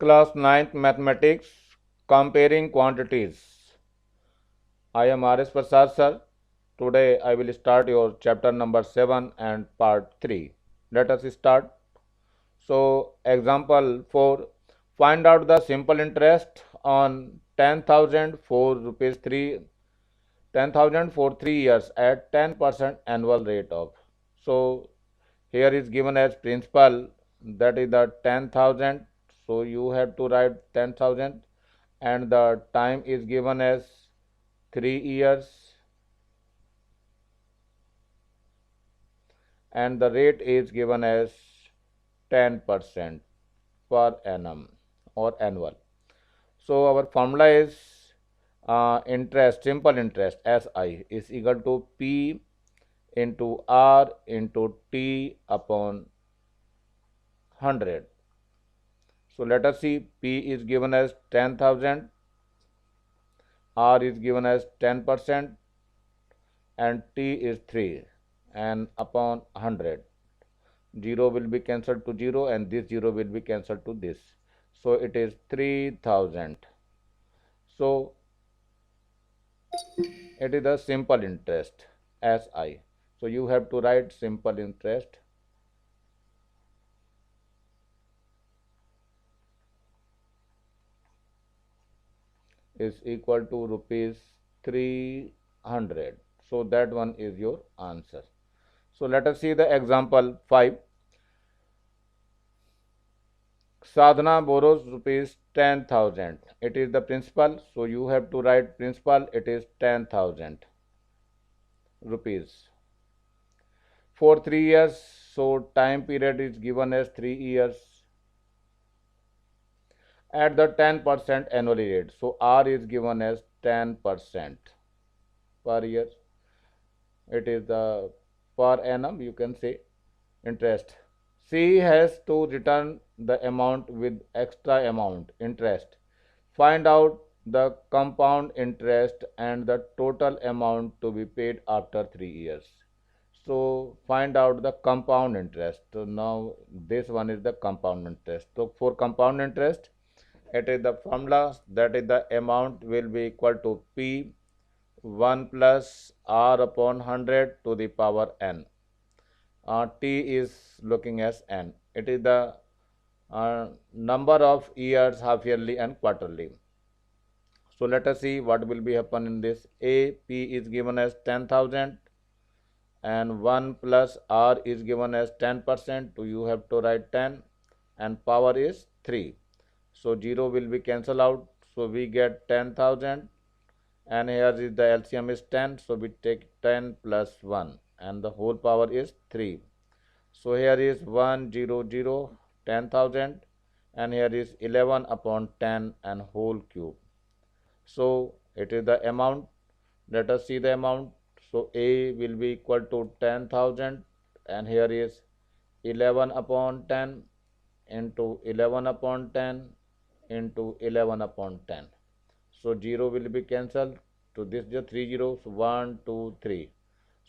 Class 9th Mathematics, Comparing Quantities. I am R.S. Prasad sir. Today I will start your chapter number 7 and part 3. Let us start. So example 4, find out the simple interest on 10,000 for rupees 3, 10,000 for 3 years at 10% annual rate of. So here is given as principal, that is the 10,000. So you have to write 10,000 and the time is given as 3 years and the rate is given as 10% per annum or annual. So our formula is interest, simple interest SI is equal to P into R into T upon 100. So let us see, P is given as 10,000, R is given as 10% and T is 3 and upon 100. 0 will be cancelled to 0 and this 0 will be cancelled to this. So it is 3,000. So it is the simple interest SI. So you have to write simple interest is equal to rupees 300. So that one is your answer. So let us see the example 5. Sadhana borrows rupees 10,000. It is the principal, so you have to write principal. It is 10,000 rupees for 3 years. So time period is given as 3 years at the 10% annually rate. So R is given as 10% per year. It is the per annum, you can say, interest. C has to return the amount with extra amount interest. Find out the compound interest and the total amount to be paid after 3 years. So find out the compound interest. So now this one is the compound interest. So for compound interest, it is the formula, that is the amount will be equal to P 1 plus R upon 100 to the power n. T is looking as n. It is the number of years, half yearly and quarterly. So let us see what will be happen in this. A, P is given as 10,000 and 1 plus R is given as 10%. So you have to write 10 and power is 3. So 0 will be cancelled out. So we get 10,000 and here is the LCM is 10. So we take 10 plus 1 and the whole power is 3. So here is 100, 10,000 and here is 11 upon 10 and whole cube. So it is the amount. Let us see the amount. So A will be equal to 10,000 and here is 11 upon 10 into 11 upon 10 into 11 upon 10. So 0 will be cancelled. To this the 3 zeros, 1, 2, 3.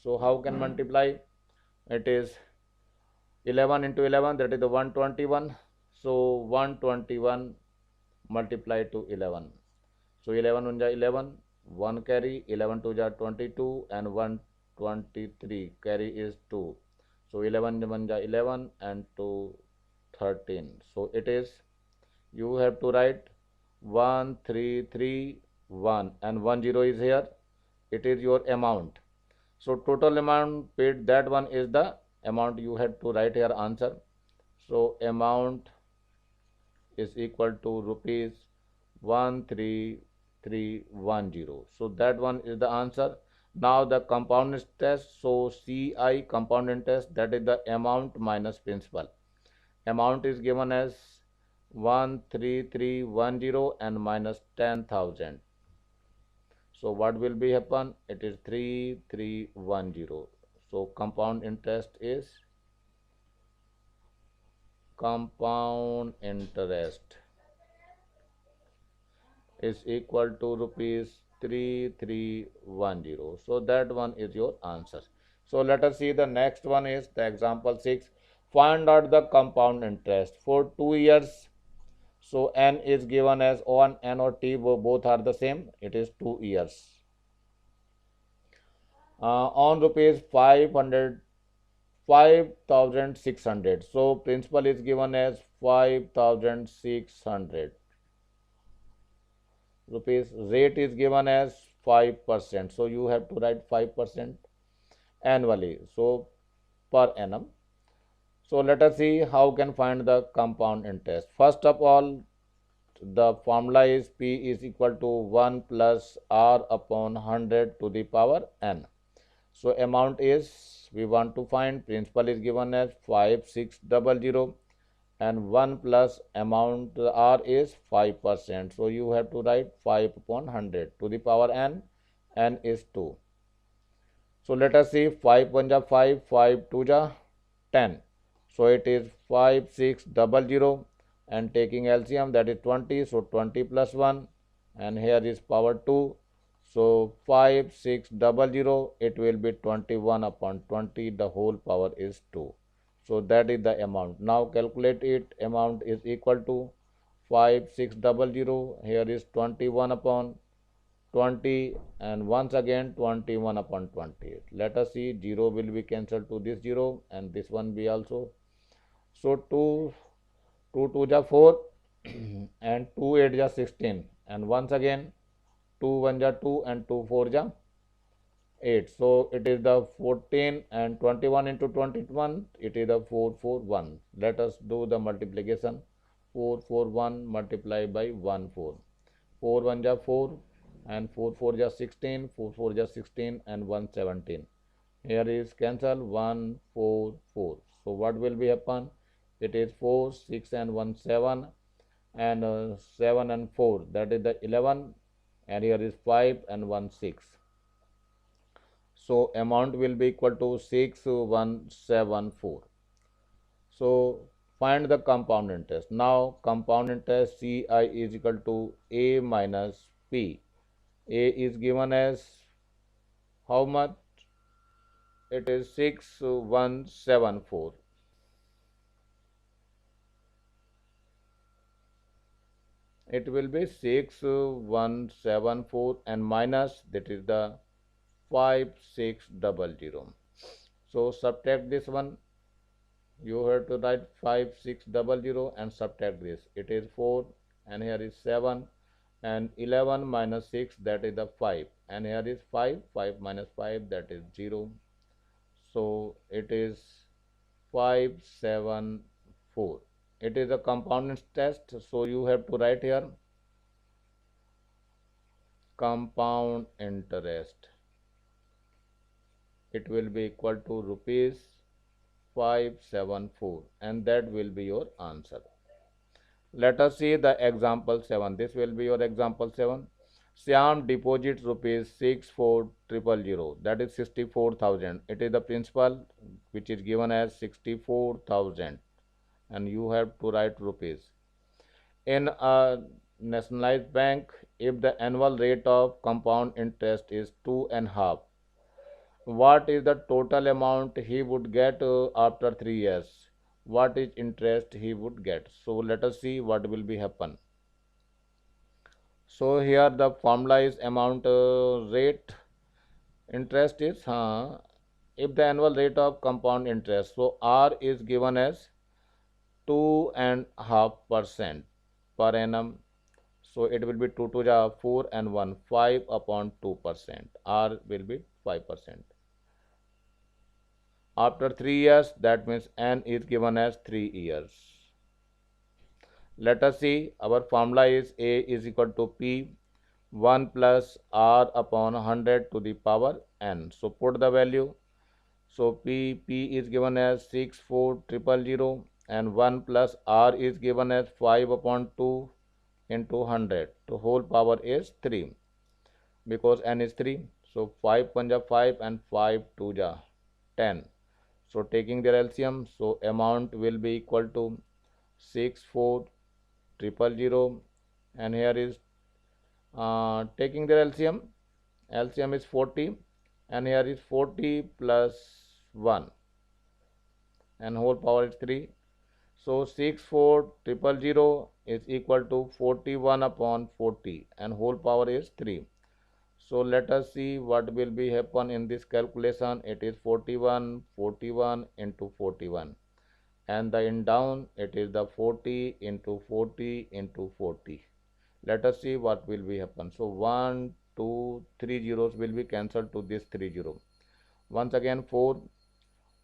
So how can multiply? It is 11 into 11, that is the 121. So 121 multiplied to 11. So 11 1 ja 11, 1 carry, 11 2 ja 22 and 123 carry is 2. So 11 1 ja 11 and 2 13. So it is, you have to write 1331 and 10 is here. It is your amount. So total amount paid, that one is the amount you have to write here answer. So amount is equal to rupees 13310. So that one is the answer. Now the compound interest. So CI compound interest, that is the amount minus principal. Amount is given as 13310 and minus 10,000. So what will be happen? It is 3310. So compound interest is equal to rupees 3310. So that one is your answer. So let us see the next one is the example 6. Find out the compound interest for 2 years. So n is given as on n or t, both are the same. It is 2 years. On rupees 5,600. So principal is given as 5,600 rupees. Rate is given as 5%. So you have to write 5% annually. So per annum. So let us see how can find the compound interest. First of all, the formula is P is equal to 1 plus R upon 100 to the power n. So amount is, we want to find, principal is given as 5600 and 1 plus amount R is 5%. So you have to write 5 upon 100 to the power n is 2. So let us see, 5 1 ja 5, 5 2 ja 10. So it is 5600 and taking LCM, that is 20. So 20 plus 1 and here is power 2. So 5600, it will be 21 upon 20, the whole power is 2. So that is the amount. Now calculate it. Amount is equal to 5600, here is 21 upon 20 and once again 21 upon 20. Let us see, 0 will be cancelled to this 0 and this one be also. So 2 2 ja 4 and 2 8 ja 16 and once again 2 1 ja 2 and 2 4 ja 8. So it is the 14 and 21 into 21, it is the 441. Let us do the multiplication. 441 multiplied by 1 4. 4 1 ja 4 and 4 4 ja 16, 4 4 ja 16 and 1 17. Here is cancel 1 4 4. So what will be happen? It is 4 6 and 1 7 and 7 and 4, that is the 11, and here is 5 and 1 6. So amount will be equal to 6174. So find the compound interest. Now compound interest CI is equal to A minus P. A is given as how much? It is 6174. It will be 6174 and minus, that is the 5600. So subtract this one. You have to write 5600 and subtract this. It is 4 and here is 7 and 11 minus 6, that is the 5, and here is 5, 5 minus 5, that is 0. So it is 574. It is a compound interest, so you have to write here compound interest. It will be equal to rupees 574 and that will be your answer. Let us see the example 7. This will be your example 7. Syam deposits rupees 64,000, that is 64,000. It is the principal which is given as 64,000 and you have to write rupees. In a nationalized bank, if the annual rate of compound interest is 2.5, what is the total amount he would get after 3 years? What is interest he would get? So let us see what will be happen. So here the formula is amount rate. Interest is if the annual rate of compound interest, so R is given as 2.5% per annum. So it will be 2 to the 4 and 1, 5 upon 2%. R will be 5%. After 3 years, that means N is given as 3 years. Let us see, our formula is A is equal to P 1 plus R upon 100 to the power N. So put the value. So P is given as 64,000 and 1 plus R is given as 5 upon 2 into 100. The whole power is 3 because N is 3. So 5 1 ja 5 and 5 2 ja 10. So taking their LCM, so amount will be equal to 64,000 and here is taking their LCM. LCM is 40 and here is 40 plus 1 and whole power is 3. So 64,000 is equal to 41 upon 40 and whole power is 3. So let us see what will be happen in this calculation. It is 41 into 41, and the in down it is the 40 into 40 into 40. Let us see what will be happen. So 1 2 3 zeros will be cancelled to this 3 zero. Once again 4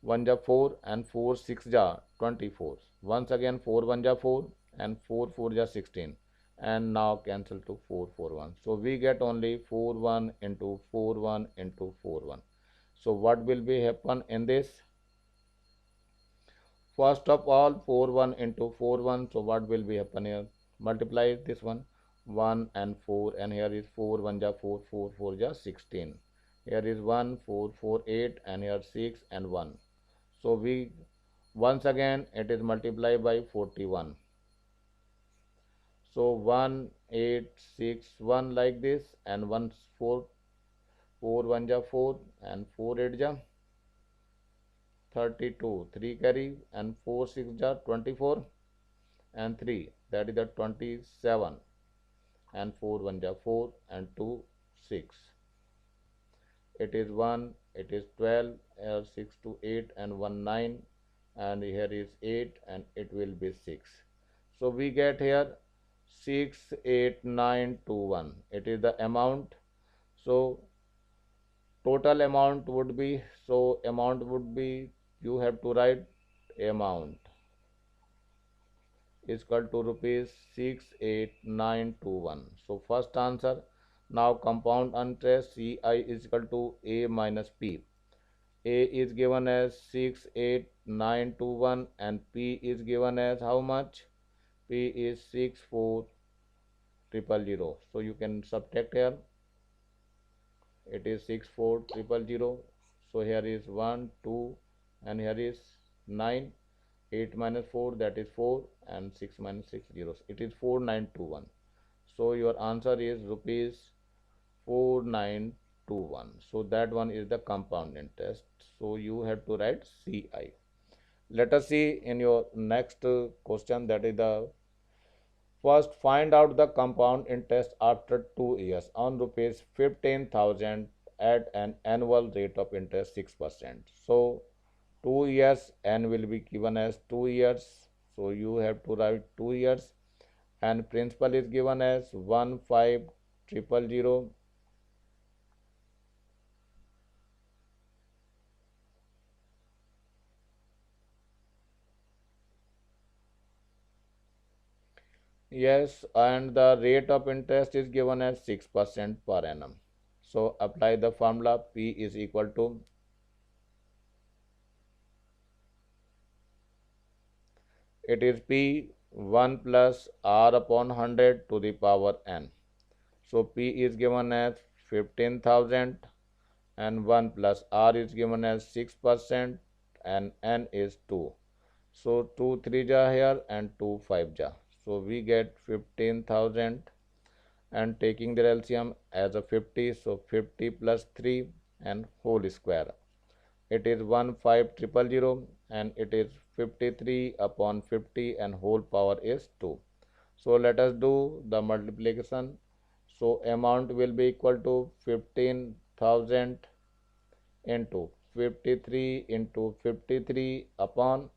1 ja 4 and 4 6 ja 24. Once again 4 1 ja 4 and 4 4 ja 16, and now cancel to 4 4 1. So we get only 4 1 into 4 1 into 4 1. So what will be happen in this? First of all 4 1 into 4 1. So what will be happen here? Multiply this one 1 and 4, and here is 4 1 ja 4 4 4 ja 16. Here is 1 4 4 8, and here 6 and 1. So we once again it is multiplied by 41. So 1 8 6 1 like this, and 1 4 4 1 ja 4 and 4 8 ja 32, 3 carry, and 4 6 ja 24, and 3 that is the 27, and 4 1 ja 4 and 2 6. It is 1, it is 12, 6 to 8 and 1 9, and here is 8 and it will be 6. So we get here 68921. It is the amount. So total amount would be, you have to write amount is equal to rupees 68921. So first answer. Now compound interest CI is equal to A minus P. A is given as 68921 and P is given as how much? P is 64000. So you can subtract here. It is 64000. So here is 1 2 and here is 9. 8 minus 4, that is 4, and 6 minus 6 zeros. It is 4921. So your answer is rupees 4921. So that one is the compound interest. So you have to write CI. Let us see in your next question, that is the first find out the compound interest after 2 years on rupees 15,000 at an annual rate of interest 6%. So 2 years n will be given as 2 years. So you have to write 2 years, and principal is given as 15,000. Yes, and the rate of interest is given as 6% per annum. So apply the formula. P is equal to, it is P 1 plus R upon 100 to the power n. So P is given as 15,000 and 1 plus R is given as 6% and n is 2. So 2 3 ja here and 2 5 ja. So we get 15,000, and taking the LCM as a 50. So 50 plus 3 and whole square. It is 15,000 and it is 53 upon 50 and whole power is 2. So let us do the multiplication. So amount will be equal to 15,000 into 53 into 53 upon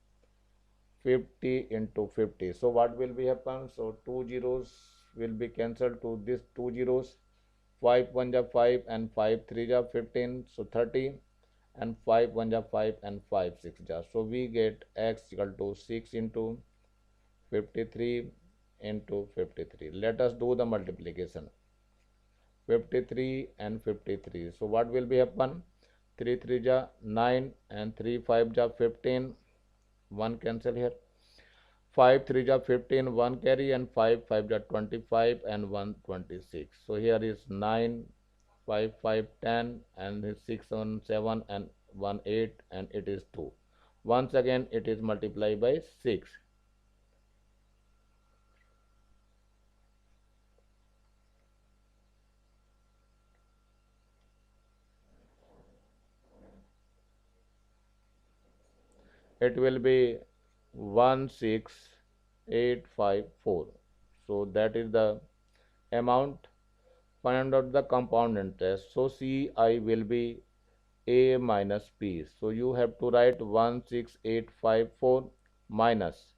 50 into 50. So what will be happen? So 2 zeros will be cancelled to this 2 zeros. 5 1 ja 5 and 5 3 ja 15. So 30, and 5 1 ja 5 and 5 6 ja. So we get x equal to 6 into 53 into 53. Let us do the multiplication. 53 and 53. So what will be happen? 3 3 ja 9 and 3 5 ja 15. 1 cancel here. 5 3 ja 15, 1 carry, and 5 5 ja 25 and 1 26. So here is 9 5 5 10 and 6 1 7 and 1 8, and it is 2. Once again it is multiplied by 6. It will be 16854. So that is the amount. Find out the compound interest. So CI will be A minus P. So you have to write 16854 minus,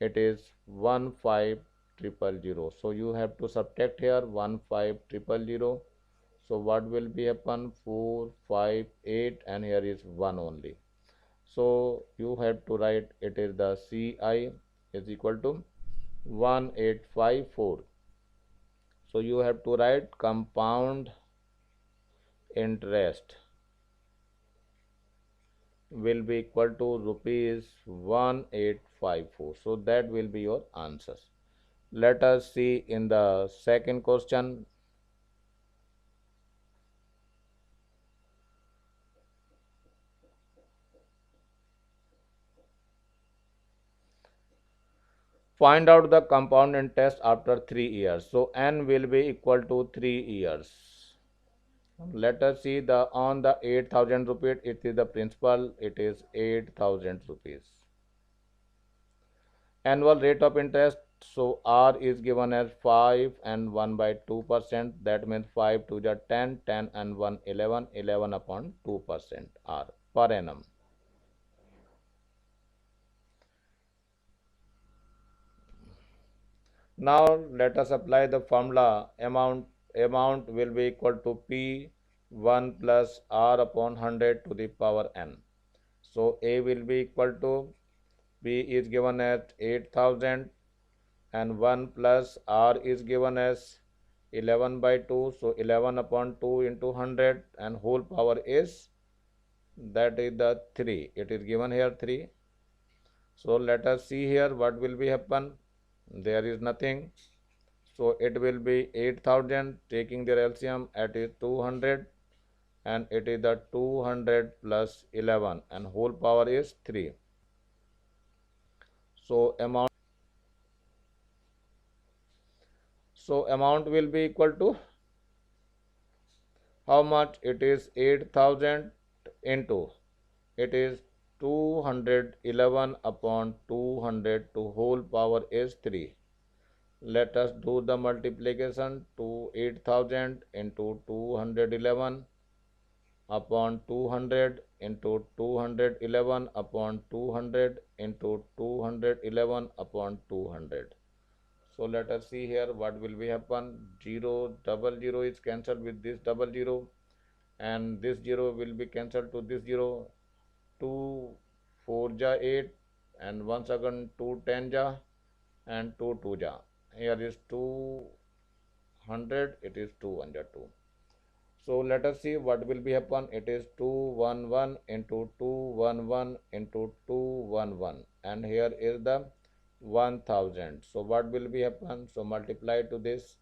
it is 15000. So you have to subtract here 15000. So what will be happen? 458, and here is 1 only. So you have to write, it is the CI is equal to 1854. So you have to write compound interest will be equal to rupees 1854. So that will be your answer. Let us see in the second question. Find out the compound interest after 3 years. So n will be equal to 3 years. Let us see the on the 8000 rupees, it is the principal, it is 8000 rupees. Annual rate of interest, so R is given as 5 and 1 by 2%. That means 5 to the 10, 10 and 1 11, 11 upon 2% R per annum. Now let us apply the formula. Amount will be equal to P1 plus R upon 100 to the power n. So A will be equal to, P is given at 8000 and 1 plus R is given as 11 by 2. So 11 upon 2 into 100 and whole power is, that is the 3. It is given here 3. So let us see here what will be happen. There is nothing. So it will be 8000, taking their LCM at is 200, and it is the 200 plus 11 and whole power is 3. So amount will be equal to how much? It is 8000 into, it is 211 upon 200 to whole power is 3. Let us do the multiplication. To 8000 into 211 upon 200 into 211 upon 200 into 211 upon 200. So let us see here what will be happen. 0 double 0 is cancelled with this double 0, and this 0 will be cancelled to this 0. 2 4 ja 8, and once again 2 10 ja, and 2 2 ja. Here is 200, it is 2 1 ja 2. So let us see what will be happen. It is 211 into 211 into 211, and here is the 1000. So what will be happen? So multiply to this.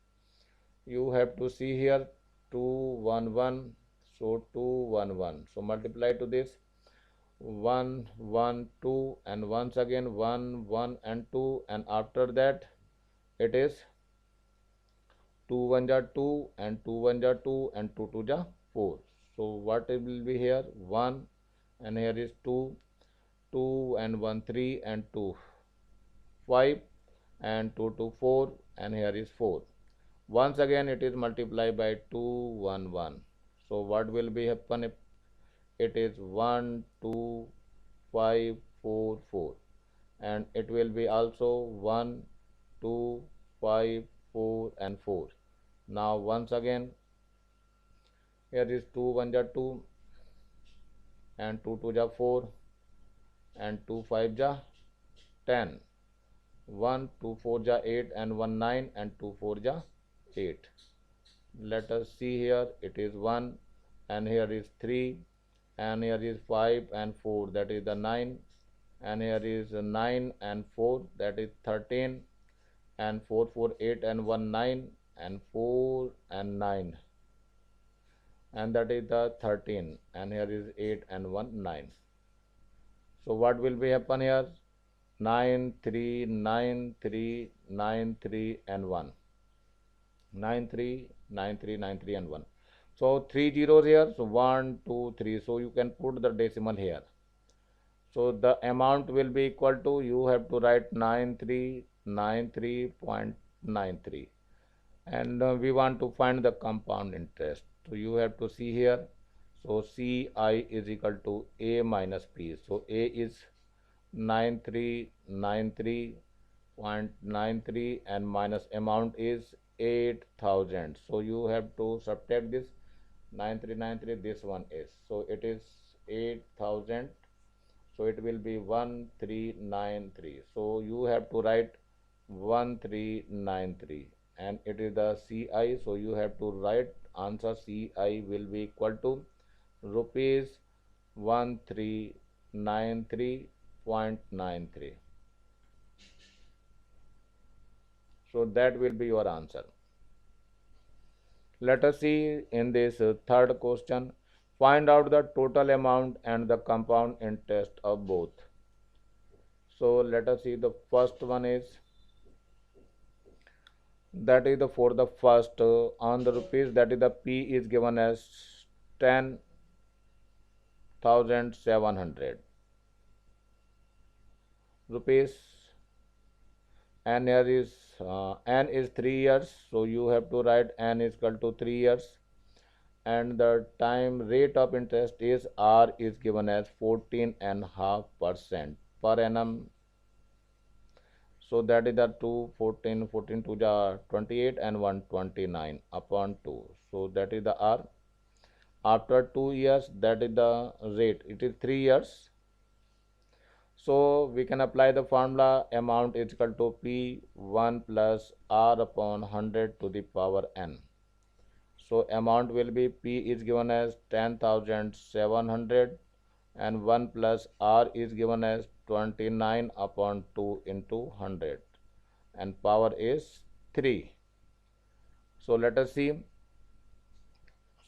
You have to see here 211. So 211. So multiply to this. 1 1 2, and once again 1 1 and 2, and after that it is 2 1 ja 2, and 2 1 ja 2, and 2 2 ja 4. So what it will be here? 1, and here is 2, 2 and 1 3, and 2 5, and 2 2 4, and here is 4. Once again it is multiplied by 2 1 1. So what will be happen? If it is 1 2 5 4 4, and it will be also 1 2 5 4 and 4. Now once again here is 2 1 ja 2, and 2 2 ja 4, and 2 5 ja 10. 1 2 4 ja 8, and 1 9, and 2 4 ja 8. Let us see here. It is 1, and here is 3, and here is 5 and 4, that is the 9, and here is 9 and 4, that is 13, and 4 4 8 and 1 9, and 4 and 9, and that is the 13, and here is 8 and 1 9. So what will be happen here? 9 3 9 3 9 3 and 1, 9 3 9 3 9 3 and 1. So 3 zeros here. So 1 2 3. So you can put the decimal here. So the amount will be equal to, you have to write 9393.9 0.93, and we want to find the compound interest. So you have to see here. So CI is equal to A minus P. So A is 9393.93 and minus amount is 8,000. So you have to subtract this 9393, this one is, so it is 8,000, so it will be 1393. So you have to write 1393 and it is the CI, so you have to write answer CI will be equal to rupees 1393.93. So that will be your answer. Let us see in this third question. Find out the total amount and the compound interest of both. So let us see, the first one is, that is the for the first on the rupees, that is the P is given as 10,700 rupees, and here is n is 3 years, so you have to write n is equal to 3 years, and the time rate of interest is R is given as 14.5% per annum. So that is the 2 14 14 to the 28 and 129 upon 2. So that is the R. After 2 years, that is the rate, it is 3 years. So we can apply the formula, amount is equal to P1 plus R upon 100 to the power n. So amount will be P is given as 10,700 and 1 plus R is given as 29 upon 2 into 100 and power is 3. So let us see.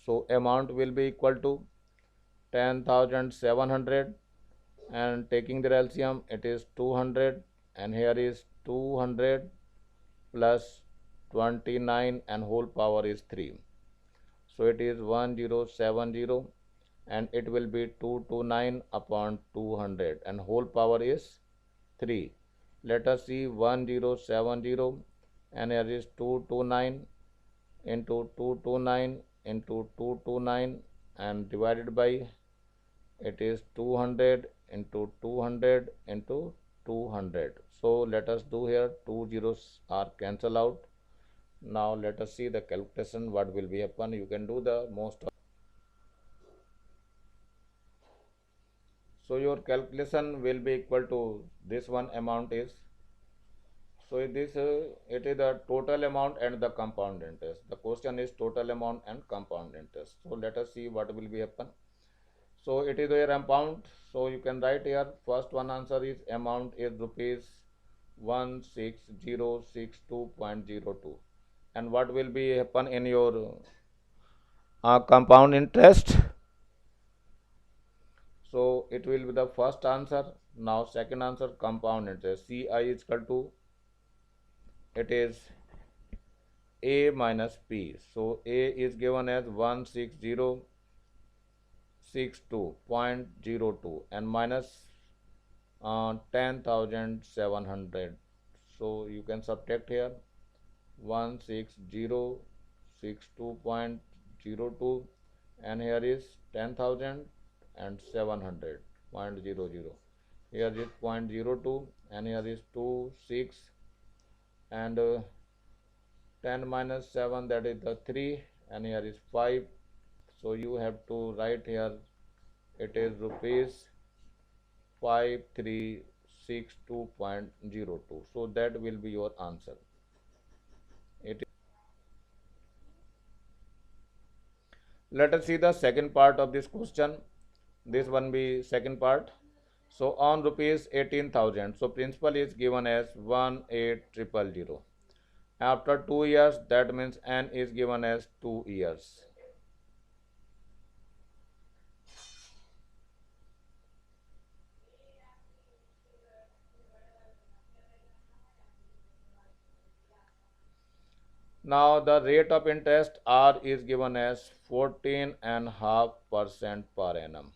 So amount will be equal to 10,700 and taking the LCM it is 200, and here is 200 plus 29 and whole power is 3. So it is 1070 and it will be 229 upon 200 and whole power is 3. Let us see 1070 and here is 229 into 229 into 229 and divided by, it is 200 into 200 into 200. So let us do here, 2 zeros are cancel out. Now let us see the calculation, what will be happen. You can do the most of. So your calculation will be equal to this one amount is, so this it is the total amount and the compound interest. The question is total amount and compound interest. So let us see what will be happen. So it is your amount, so you can write here, first one answer is amount is rupees 16062.02, and what will be happen in your compound interest. So it will be the first answer. Now second answer, compound interest, CI is equal to, it is A minus P. So A is given as 16062.02 and minus 10,700. So you can subtract here 16062.02 and here is 10,700.00. Here is 0.02 and here is 26 and 10 minus 7, that is the 3, and here is 5. So you have to write here, it is rupees 5362.02. So that will be your answer. Let us see the second part of this question. This one be second part. So on rupees 18,000, so principal is given as 18,000. After 2 years, that means n is given as 2 years. Now the rate of interest R is given as 14.5% per annum.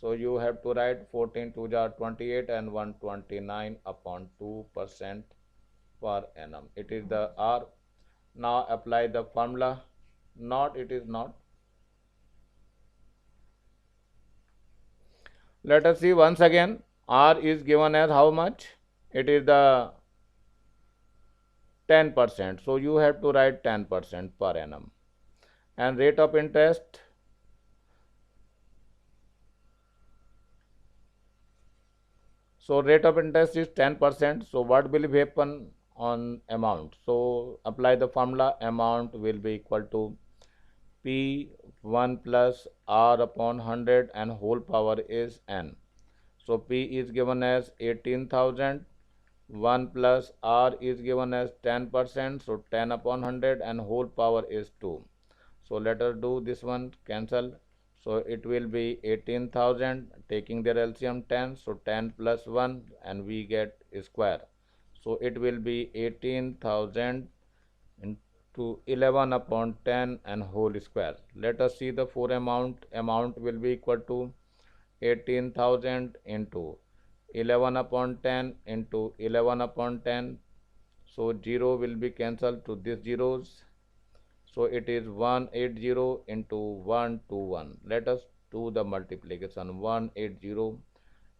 So you have to write 14 to the 28 and 129 upon 2%. per annum. It is the R. Now apply the formula. Not, it is not. Let us see once again. R is given as how much? It is the 10%. So you have to write 10% per annum. And rate of interest, so rate of interest is 10%. So what will happen on amount? So apply the formula. Amount will be equal to P1 plus R upon 100 and whole power is N. So P is given as 18,000. 1 plus R is given as 10%. So 10 upon 100 and whole power is 2. So let us do this one, cancel. So it will be 18,000, taking their LCM 10. So 10 plus 1 and we get square. So it will be 18,000 into 11 upon 10 and whole square. Let us see the full amount. Amount will be equal to 18,000 into 11 upon 10 into 11 upon 10. So 0 will be cancelled to these zeros. So it is 180 into 121. Let us do the multiplication. 180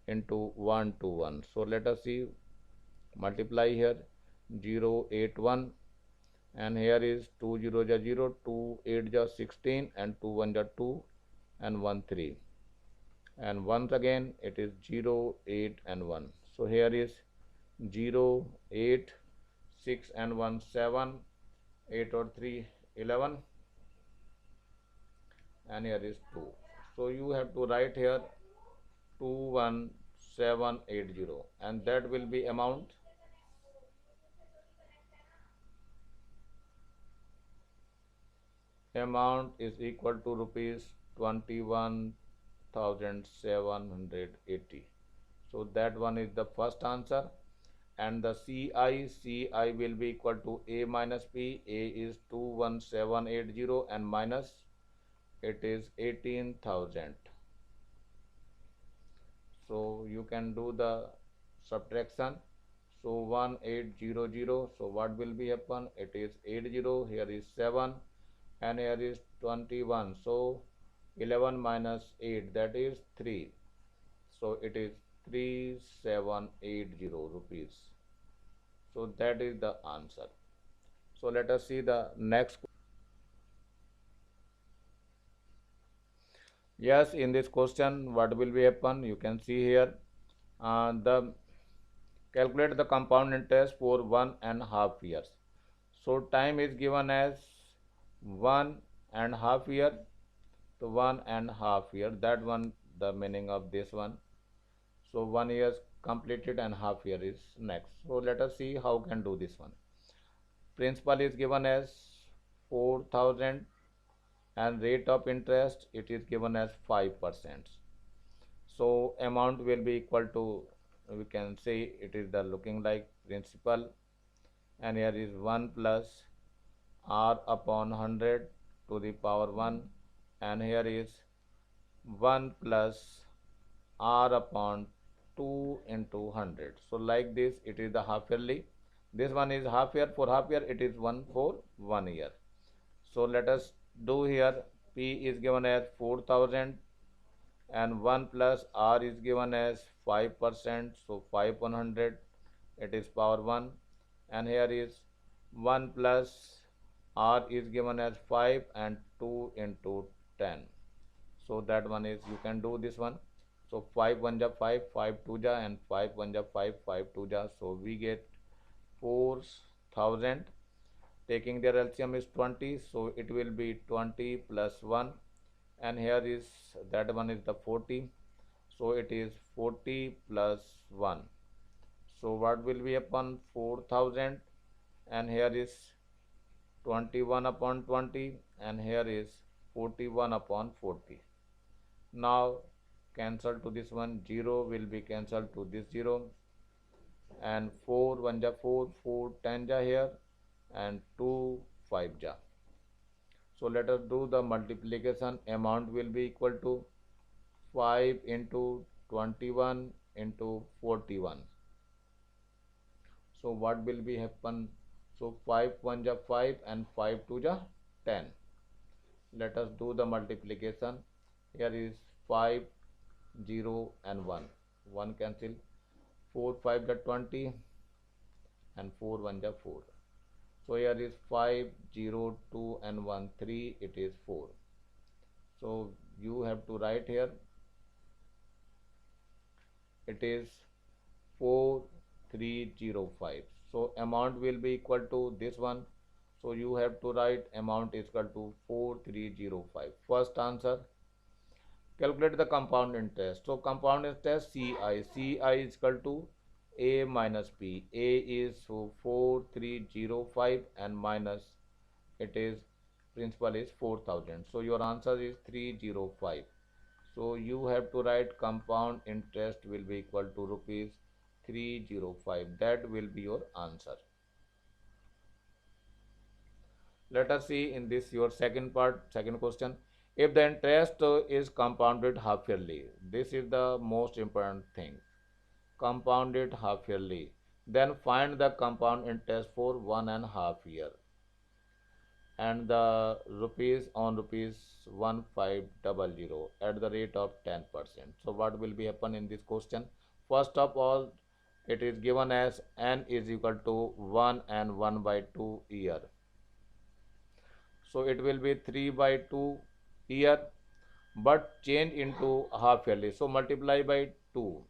into 121. So let us see, multiply here 081 and here is 2 0 ja 0, 2 8 ja 16 and 2 1 ja 2 and 1 3. And once again it is 0 8 and 1. So here is 0 8 6 and 1 7, 8 or 3 11 and here is 2. So you have to write here 21780 and that will be amount. Amount is equal to rupees 21,780. So that one is the first answer. And the CI will be equal to A minus P. A is 21780 and minus it is 18,000. So you can do the subtraction. So 1800. So what will be happen? It is 80. Here is 7 and here is 21. So 11 minus 8, that is 3. So it is 3780 rupees. So that is the answer. So let us see the next. Yes, in this question what will be happen? You can see here the calculate the compound interest for 1.5 years. So time is given as 1.5 year. So 1.5 year, that one the meaning of this one. So 1 year completed and half year is next. So let us see how can do this one. Principal is given as 4,000 and rate of interest it is given as 5%. So amount will be equal to, we can say it is the looking like principal and here is 1 plus R upon 100 to the power 1 and here is 1 plus R upon 2 into 100. So like this it is the half yearly. This one is half year. For half year it is 1 for 1 year. So let us do here. P is given as 4,000 and 1 plus R is given as 5%. So 5 upon 100 it is power 1 and here is 1 plus R is given as 5 and 2 into 10. So that one is, you can do this one. So 5 1 ja 5, 5 2 ja and 5 1 ja 5, 5 2 ja. So we get 4,000. Taking their LCM is 20. So it will be 20 plus 1 and here is, that one is the 40. So it is 40 plus 1. So what will be upon 4,000 and here is 21 upon 20 and here is 41 upon 40. Now cancel to this one, 0 will be cancelled to this 0 and 4 1 ja 4, 4 10 ja here and 2 5 ja. So let us do the multiplication. Amount will be equal to 5 into 21 into 41. So what will be happen? So 5 1 ja 5 and 5 2 ja 10. Let us do the multiplication. Here is 5 0 and 1. 1 cancel. 4 5 ja 20 and 4 1 ja 4. So here is 5 0 2 and 1 3. It is 4. So you have to write here. It is 4305. So amount will be equal to this one. So you have to write amount is equal to 4305. First answer. Calculate the compound interest. So compound interest CI. CI is equal to A minus P. A is 4305 and minus it is principal is 4000. So your answer is 305. So you have to write compound interest will be equal to rupees 305. That will be your answer. Let us see in this your second part, second question. If the interest is compounded half yearly, this is the most important thing. Compounded half yearly. Then find the compound interest for 1.5 year. And the rupees on rupees 1500 at the rate of 10%. So what will be happen in this question? First of all, it is given as n is equal to 1 and 1 by 2 year. So it will be 3 by 2 year, but change into half yearly. So multiply by 2.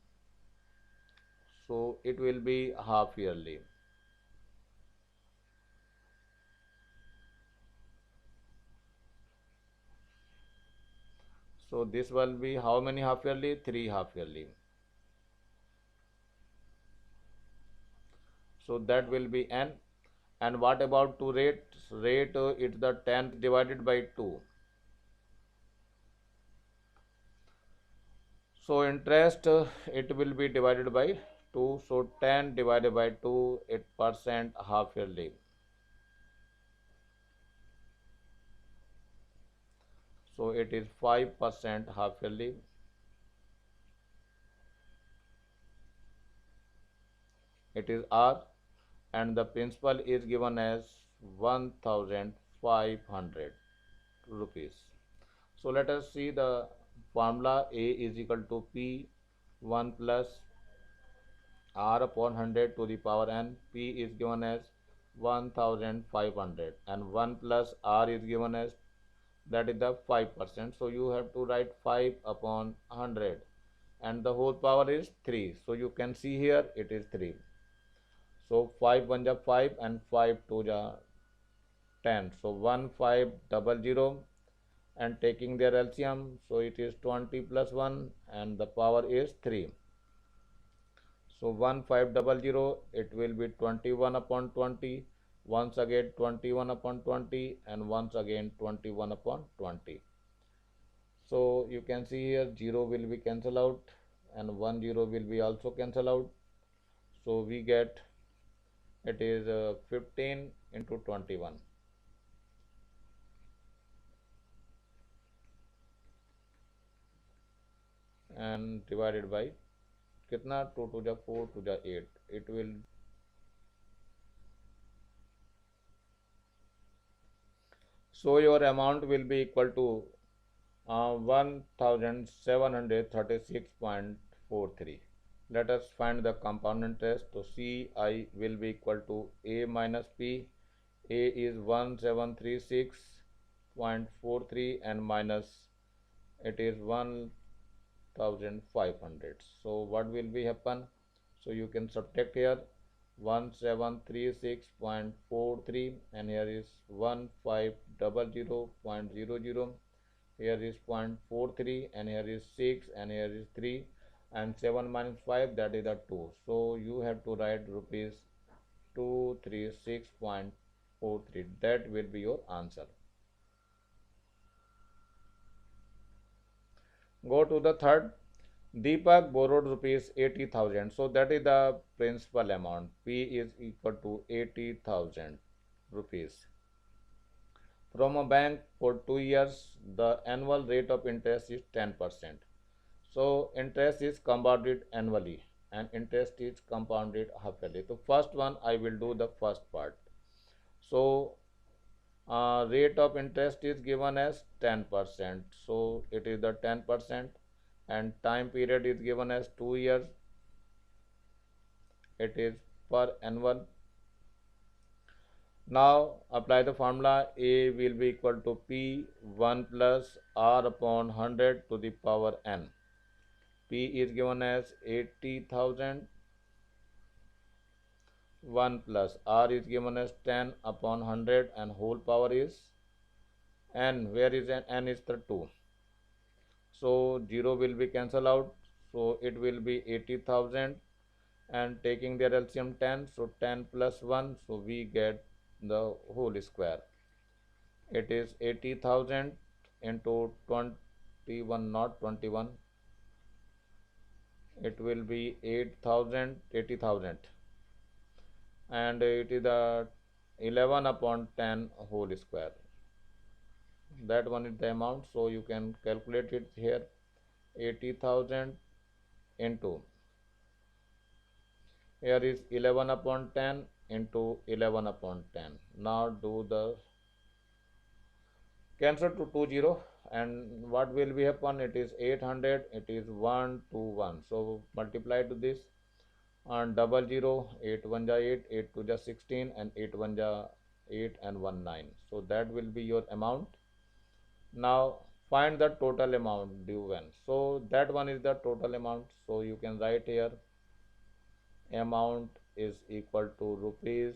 So it will be half yearly. So this will be how many half yearly? 3 half yearly. So that will be n. And what about 2 rate? Rate it's the 10 divided by 2. So interest it will be divided by 2. So 10 divided by 2, 8% half yearly. So it is 5% half yearly. It is R, and the principal is given as 1500 rupees. So let us see the formula. A is equal to P 1 plus R upon 100 to the power n. P is given as 1500 and 1 plus R is given as that is the 5%. So you have to write 5 upon 100 and the whole power is 3. So you can see here it is 3. So 5 1 ja 5 and 5 2 ja 10. So 1500 and taking their LCM. So it is 20 plus 1 and the power is 3. So 1500 it will be 21 upon 20. Once again 21 upon 20 and once again 21 upon 20. So you can see here 0 will be cancelled out and 1 0 will be also cancelled out. So we get it is 15 into 21. And divided by kitna 2 to the 4 to the 8. It will so your amount will be equal to 1736.43. Let us find the compound interest. So CI will be equal to A minus P. A is 1736.43 and minus it is 1500. So what will be happen? So you can subtract here 1736.43 and here is 1500.00. Here is 0.43 and here is 6 and here is 3 and 7 minus 5 that is the 2. So you have to write rupees 236.43. That will be your answer. Go to the third. Deepak borrowed rupees 80,000. So that is the principal amount. P is equal to 80,000 rupees. From a bank for 2 years, the annual rate of interest is 10%. So interest is compounded annually. and interest is compounded half yearly. So first one I will do the first part. So rate of interest is given as 10%. So it is the 10%, and time period is given as 2 years. It is per annual. Now apply the formula. A will be equal to P 1 plus R upon 100 to the power n. P is given as 80,000. 1 plus R is given as 10 upon 100 and whole power is n. Where is n? N is the 2. So 0 will be cancelled out. So it will be 80,000, and taking their LCM 10. So 10 plus 1. So we get the whole square. It is 80,000 into 21, not 21. It will be 8,000, 80,000. And it is the 11 upon 10 whole square. That one is the amount, so you can calculate it here. 80,000 into, here is 11 upon 10 into 11 upon 10. Now do the cancel to 20, and what will be happen? It is 800. It is 121. So multiply to this and double 0. 8 1 ja 8, 8 2 ja 16, and 8 1 ja 8 and 1 9. So that will be your amount. Now find the total amount due when. So that one is the total amount. So you can write here amount is equal to rupees.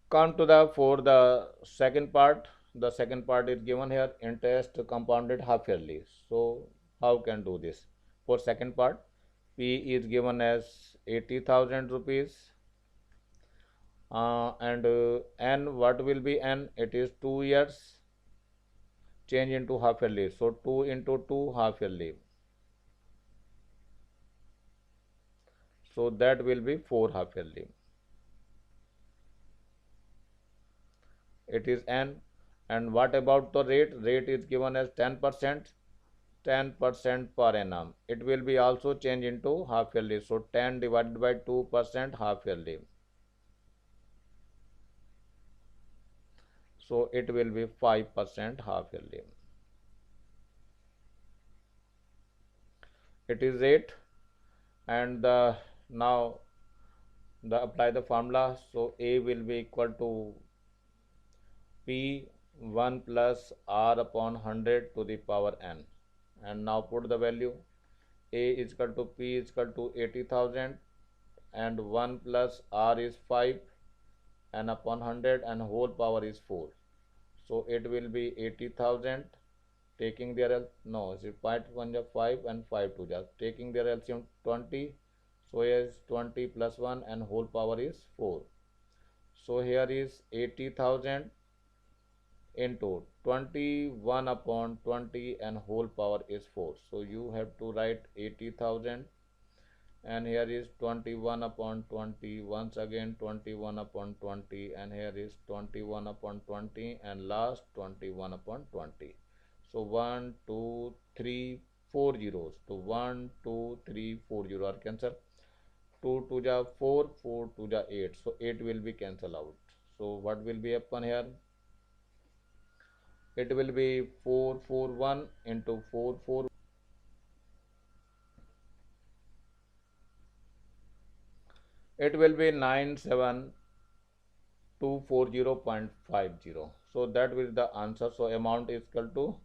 Come to the second part. The second part is given here, interest compounded half yearly. So how can do this? For second part, P is given as 80,000 rupees. And n, what will be n? It is 2 years change into half yearly. So 2 into 2 half yearly. So that will be 4 half yearly. It is n. And what about the rate? Rate is given as 10%. 10% per annum. It will be also changed into half yearly. So 10 divided by 2% half yearly. So it will be 5% half yearly. It is 8, and now apply the formula. So A will be equal to P 1 plus R upon 100 to the power n, and now put the value. A is equal to P is equal to 80,000, and 1 plus R is 5, and upon 100 and whole power is 4. So it will be 80,000. Taking their no, is it 5 1 ja 5 and 5 2 ja, taking their LCM 20. So here is 20 plus 1 and whole power is 4. So here is 80,000 into 21 upon 20 and whole power is 4. So you have to write 80,000, and here is 21 upon 20, once again 21 upon 20, and here is 21 upon 20, and last 21 upon 20. So 1 2 3 4 zeros. So 1 2 3 4 0 are cancelled. 2 2 ja 4, 4 2 ja 8. So 8 will be cancelled out. So what will be happen here? It will be 441 into 44. It will be 97240.50. So that will be the answer. So amount is equal to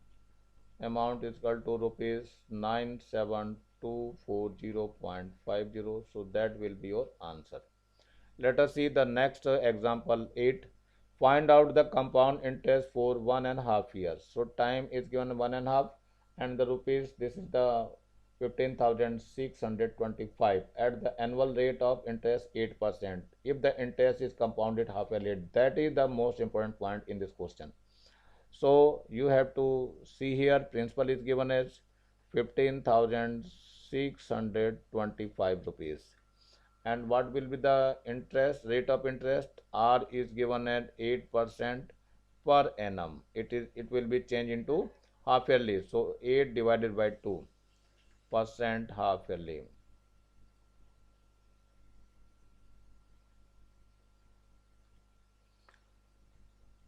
rupees 97240.50. So that will be your answer. Let us see the next example 8. Find out the compound interest for 1.5 years. So time is given 1.5, and the rupees, this is the 15,625 at the annual rate of interest 8%. If the interest is compounded half yearly, that is the most important point in this question. So you have to see here, principal is given as 15,625 rupees. And what will be the interest, rate of interest? R is given at 8% per annum. It will be changed into half yearly. So 8 divided by 2 percent half yearly.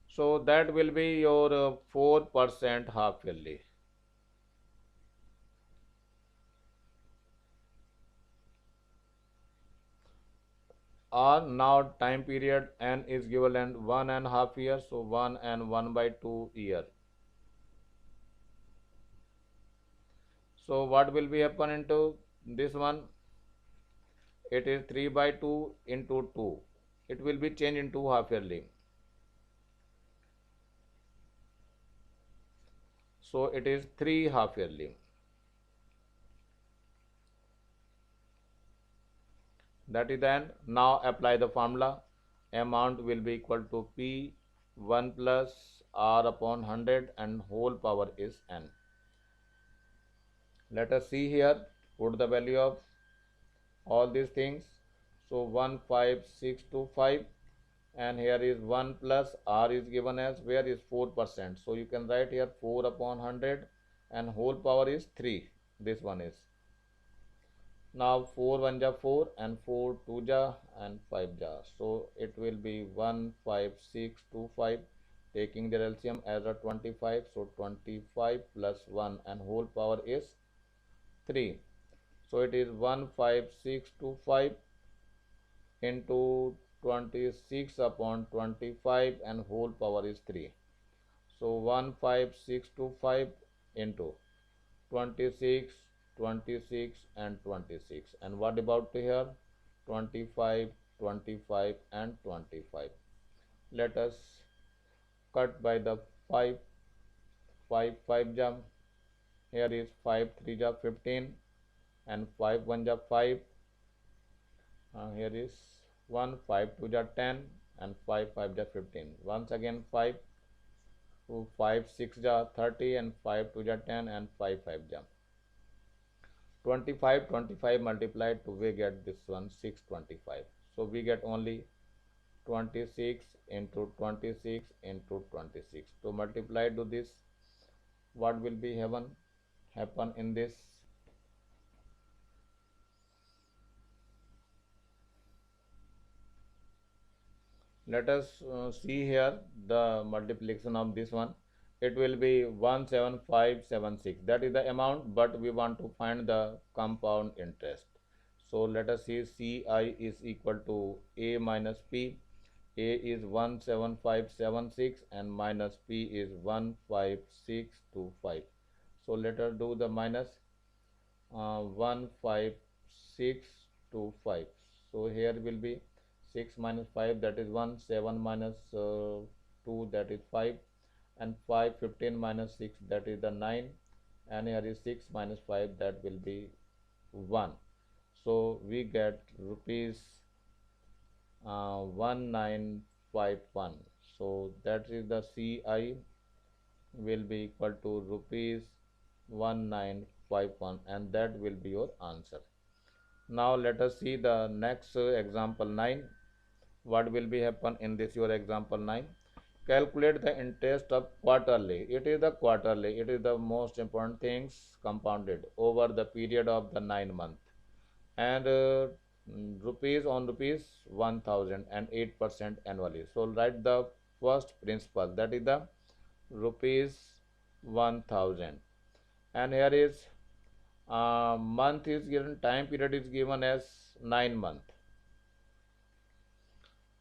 So that will be your 4% half yearly. Or now time period n is equivalent 1.5 years. So 1 and 1 by 2 year. So what will be happen into this one? It is 3 by 2 into 2. It will be changed into half yearly. So it is 3 half yearly. That is then. Now apply the formula. Amount will be equal to P 1 plus R upon 100 and whole power is N. Let us see here. Put the value of all these things. So 15625, and here is 1 plus R is given as, where is 4%. So you can write here 4 upon 100 and whole power is 3. This one is. Now 4 1 ja 4 and 4 2 ja and 5 ja. So it will be 15625, taking their LCM as a 25. So 25 plus 1 and whole power is 3. So it is 15625 into 26 upon 25 and whole power is 3. So 15625 into 26, 26 and 26. And what about here? 25, 25 and 25. Let us cut by the 5, 5, 5 jump. Here is 5, 3 ja 15 and 5, 1 ja 5. Here is 1, 5, 2 ja 10 and 5, 5 ja 15. Once again 5, 2, 5, 6 ja 30 and 5, 2 ja 10 and 5, 5 ja 25, 25 multiplied to we get this one 625. So we get only 26 into 26 into 26. To multiply to this, what will be happen in this? Let us see here the multiplication of this one. It will be 17576. That is the amount, but we want to find the compound interest. So let us see, CI is equal to A minus P. A is 17576 and minus P is 15625. So let us do the minus 15625. So here will be 6 minus 5, that is 1, 7 minus 2, that is 5, and 5, 15 minus 6, that is the 9, and here is 6 minus 5, that will be 1. So we get rupees 1951. So that is the CI will be equal to rupees 1951, and that will be your answer. Now let us see the next example 9. What will be happen in this your example 9? Calculate the interest of quarterly. It is the quarterly. It is the most important things compounded over the period of the 9 month, and rupees on rupees 1000 and 8% annually. So write the first principal, that is the rupees 1000, and here is month is given, time period is given as 9 months,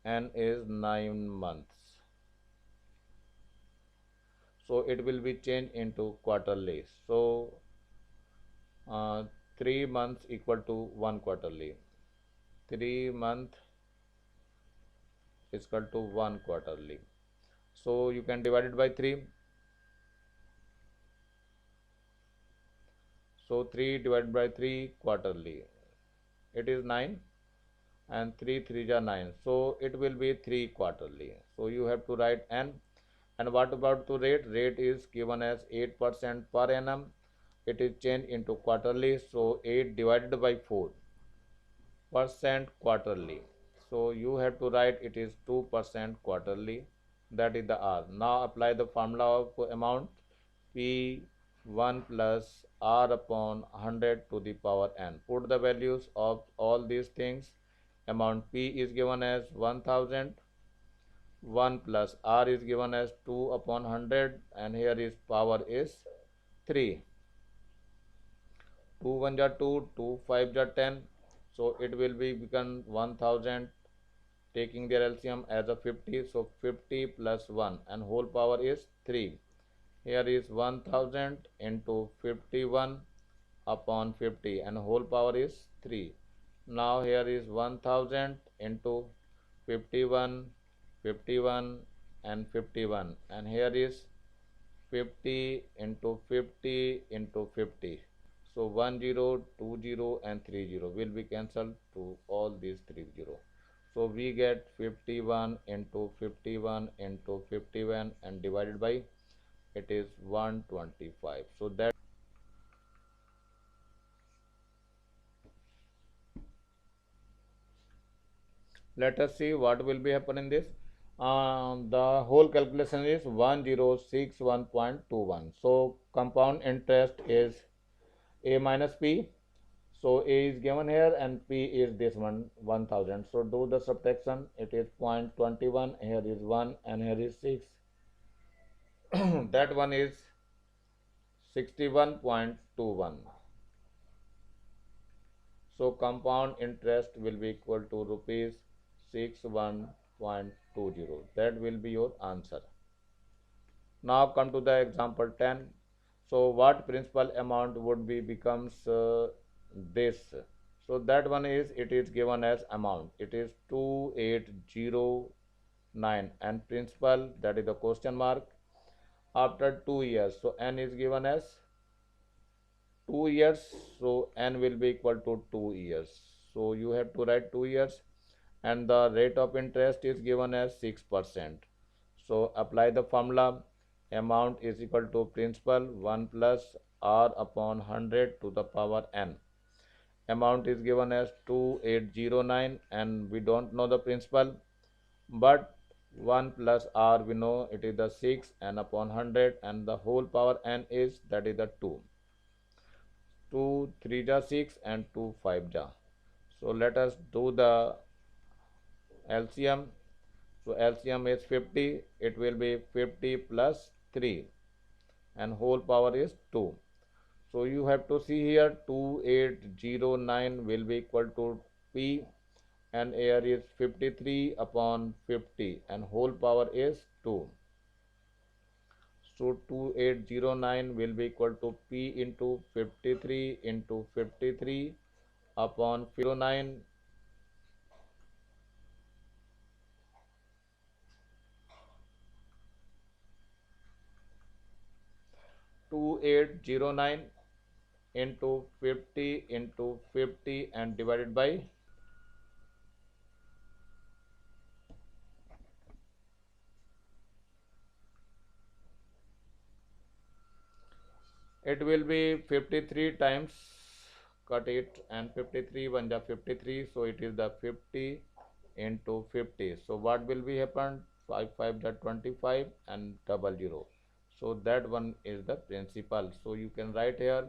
and is 9 months. So it will be changed into quarterly. So 3 months equal to 1 quarterly. 3 month is equal to 1 quarterly. So you can divide it by 3. So 3 divided by 3 quarterly. It is 9 and 3 3 are 9. So it will be 3 quarterly. So you have to write N. And what about the rate? Rate is given as 8% per annum. It is changed into quarterly. So 8 divided by 4% quarterly. So you have to write it is 2% quarterly. That is the R. Now apply the formula of amount. P 1 plus R upon 100 to the power n. Put the values of all these things. Amount P is given as 1000. 1 plus R is given as 2 upon 100, and here is power is 3. 2 1 ja 2, 2 5 ja 10. So it will be become 1000, taking their LCM as a 50. So 50 plus 1 and whole power is 3. Here is 1000 into 51 upon 50 and whole power is 3. Now here is 1000 into 51, 51 and 51, and here is 50 into 50 into 50. So 10, 20 and 30 will be cancelled to all these 30. So we get 51 into 51 into 51 and divided by it is 125. So that let us see what will be happen in this. The whole calculation is 1061.21. So compound interest is A minus P. So A is given here and P is this one 1000. So do the subtraction. It is 0.21. Here is 1 and here is 6. That one is 61.21. So compound interest will be equal to rupees 61.20. That will be your answer. Now come to the example 10. So what principal amount would be becomes this? So that one is it is given as amount. It is 2809 and principal, that is the question mark, after 2 years. So n is given as 2 years. So n will be equal to 2 years. So you have to write 2 years, and the rate of interest is given as 6%. So apply the formula. Amount is equal to principal 1 plus R upon 100 to the power n. Amount is given as 2809 and we don't know the principal, but 1 plus R we know it is the 6 and upon 100 and the whole power n is that is the 2. 2 3 ja 6 and 2 5 ja. So let us do the LCM. So LCM is 50. It will be 50 plus 3 and whole power is 2. So you have to see here 2809 will be equal to P, and here is 53 upon 50 and whole power is 2. So 2809 will be equal to P into 53 into 53 upon 09. 2809 into 50 into 50 and divided by it will be 53 times, cut it, and 53 1 ja 53. So it is the 50 into 50. So what will be happen? 5 5 ja 25 and 00. So that one is the principal. So you can write here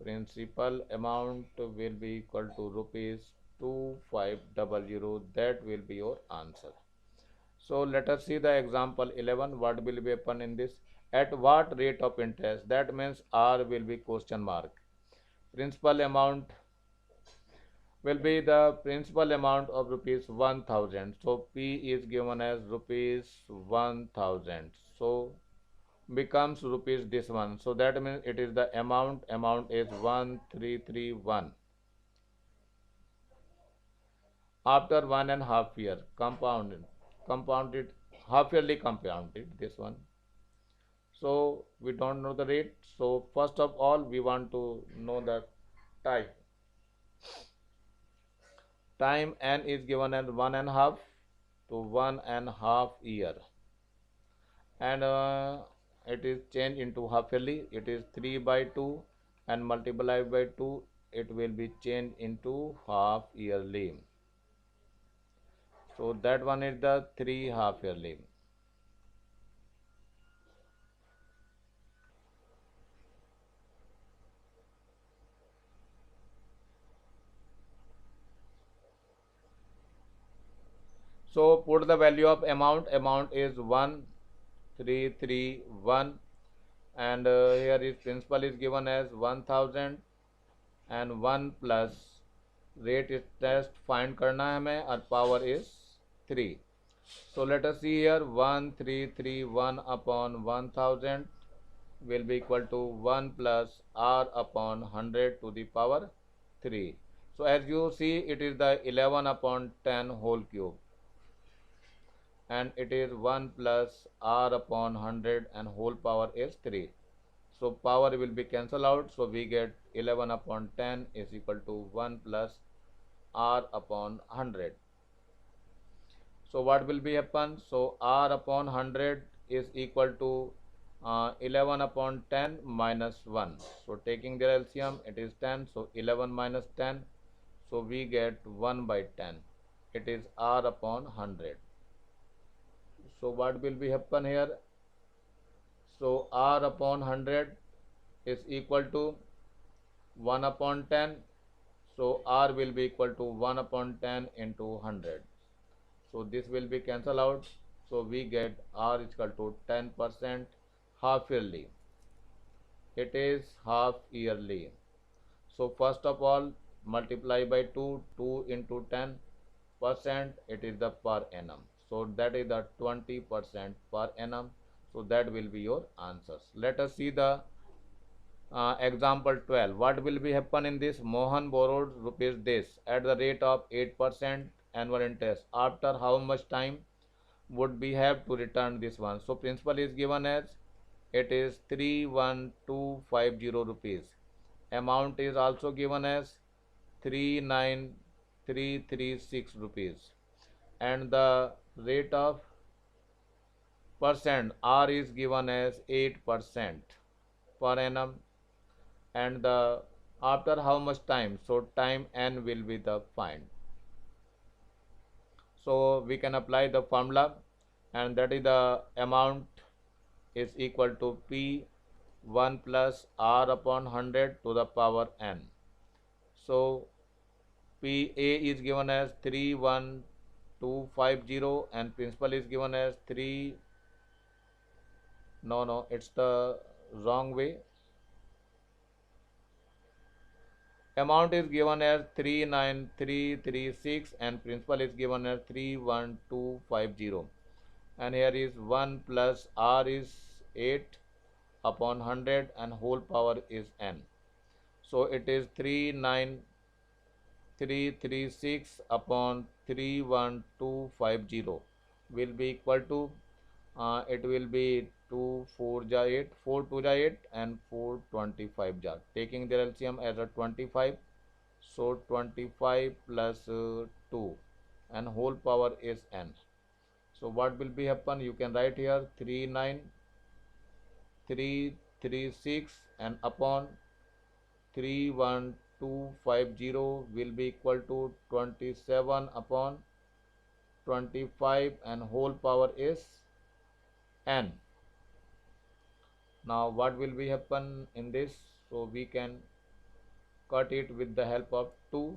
principal amount will be equal to rupees 2500. That will be your answer. So let us see the example 11. What will be happen in this? At what rate of interest? That means R will be question mark. Principal amount will be the principal amount of rupees 1000. So P is given as rupees 1000. So becomes rupees this one. So that means it is the amount. Amount is 1331. After 1.5 year compounded half yearly compounded this one. So we don't know the rate. So first of all we want to know the time. Time n is given as 1.5 to 1.5 year, and it is changed into half yearly. It is 3 by 2 and multiplied by 2. It will be changed into half yearly. So that one is the 3 half yearly. So put the value of amount. Amount is 1331, and here is principal is given as 1000, and 1 plus rate is test find करना है हमें, और power is 3. So let us see here, 1331 upon 1000 will be equal to 1 plus r upon 100 to the power 3. So as you see, it is the 11 upon 10 whole cube, and it is 1 plus r upon 100 and whole power is 3. So power will be cancelled out, so we get 11 upon 10 is equal to 1 plus r upon 100. So what will be happen? So r upon 100 is equal to 11 upon 10 minus 1. So taking their LCM, it is 10. So 11 minus 10. So we get 1 by 10. It is r upon 100. So what will be happen here? So r upon 100 is equal to 1 upon 10. So r will be equal to 1 upon 10 into 100. So this will be cancelled out. So we get r is equal to 10% half yearly. It is half yearly. So first of all, multiply by 2. 2 into 10%, it is the per annum. So that is the 20% per annum. So that will be your answers. Let us see the example 12. What will be happen in this? Mohan borrowed rupees this at the rate of 8% annual interest. After how much time would we have to return this one? So principal is given as, it is 31250 rupees. Amount is also given as 39336 rupees, and the rate of percent r is given as 8% per annum, and the after how much time? So time n will be the find. So we can apply the formula, and that is the amount is equal to P 1 plus r upon 100 to the power n. So PA is given as 31250 and principal is given as 3, no, it's the wrong way. Amount is given as 39336 and principal is given as 31250, and here is 1 plus r is 8 upon 100 and whole power is n. So it is 39336 upon 31250 will be equal to it will be 2 4 ja 8, 4 2 ja 8 and 4 25 ja, taking their LCM as a 25. So 25 plus 2 and whole power is n. So what will be happen? You can write here 39336 and upon 31250 will be equal to 27 upon 25 and whole power is n. Now what will be happen in this? So we can cut it with the help of 2.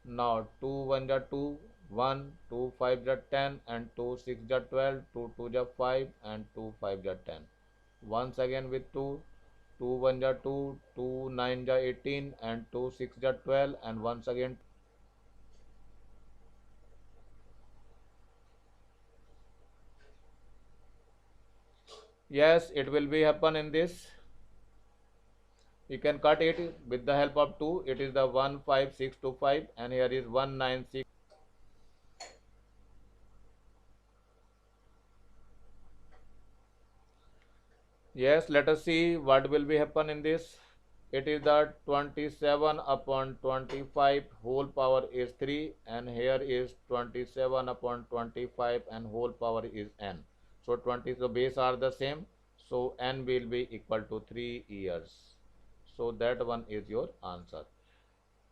Now 2 1 ja 2, 1, 2 5 ja 10 and 2 6 ja 12, 2 2 ja 5 and 2 5 ja 10. Once again with 2, 2 1 ja 2, 2 9 ja 18 and 2 6 ja 12, and once again. Yes, it will be happen in this. You can cut it with the help of 2. It is the 15625 and here is 196. Yes, let us see what will be happen in this. It is the 27 upon 25 whole power is 3 and here is 27 upon 25 and whole power is n. So 20, so base are the same, so n will be equal to 3 years. So that one is your answer.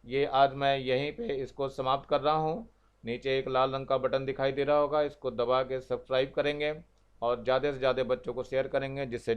ये आज मैं यहीं पे इसको समाप्त कर रहा हूँ. नीचे एक लाल रंग का बटन दिखाई दे रहा होगा, इसको दबा के सब्सक्राइब करेंगे और ज़्यादा से ज़्यादा बच्चों को शेयर करेंगे जिससे